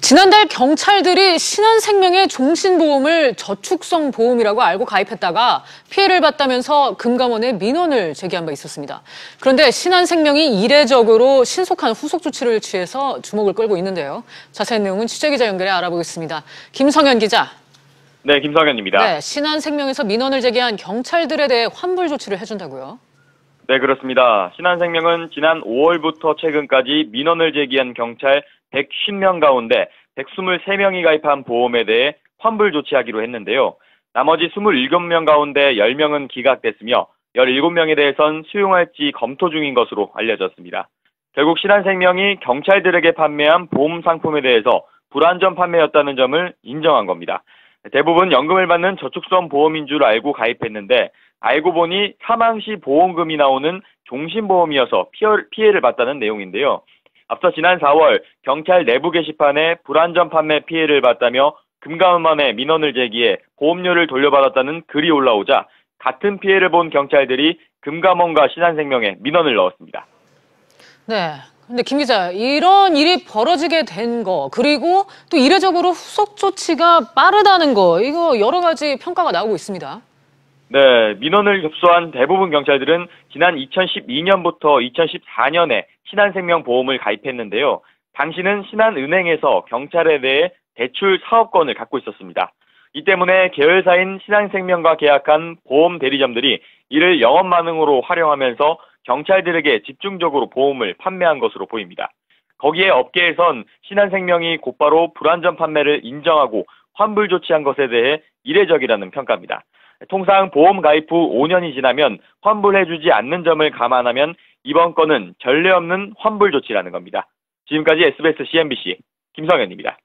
지난달 경찰들이 신한생명의 종신보험을 저축성 보험이라고 알고 가입했다가 피해를 봤다면서 금감원에 민원을 제기한 바 있었습니다. 그런데 신한생명이 이례적으로 신속한 후속 조치를 취해서 주목을 끌고 있는데요. 자세한 내용은 취재기자 연결해 알아보겠습니다. 김성현 기자. 네, 김성현입니다. 네, 신한생명에서 민원을 제기한 경찰들에 대해 환불 조치를 해준다고요? 네, 그렇습니다. 신한생명은 지난 5월부터 최근까지 민원을 제기한 경찰 110명 가운데 123명이 가입한 보험에 대해 환불 조치하기로 했는데요. 나머지 27명 가운데 10명은 기각됐으며 17명에 대해선 수용할지 검토 중인 것으로 알려졌습니다. 결국 신한생명이 경찰들에게 판매한 보험 상품에 대해서 불안전 판매였다는 점을 인정한 겁니다. 대부분 연금을 받는 저축성 보험인 줄 알고 가입했는데 알고 보니 사망 시 보험금이 나오는 종신보험이어서 피해를 봤다는 내용인데요. 앞서 지난 4월 경찰 내부 게시판에 불안전 판매 피해를 봤다며 금감원에 민원을 제기해 보험료를 돌려받았다는 글이 올라오자 같은 피해를 본 경찰들이 금감원과 신한생명에 민원을 넣었습니다. 네. 근데 김 기자, 이런 일이 벌어지게 된 거, 그리고 또 이례적으로 후속 조치가 빠르다는 거, 이거 여러 가지 평가가 나오고 있습니다. 네, 민원을 접수한 대부분 경찰들은 지난 2012년부터 2014년에 신한생명 보험을 가입했는데요. 당시는 신한은행에서 경찰에 대해 대출 사업권을 갖고 있었습니다. 이 때문에 계열사인 신한생명과 계약한 보험 대리점들이 이를 영업만능으로 활용하면서 경찰들에게 집중적으로 보험을 판매한 것으로 보입니다. 거기에 업계에선 신한생명이 곧바로 불안전 판매를 인정하고 환불 조치한 것에 대해 이례적이라는 평가입니다. 통상 보험 가입 후 5년이 지나면 환불해주지 않는 점을 감안하면 이번 건은 전례 없는 환불 조치라는 겁니다. 지금까지 SBS CNBC 김성현입니다.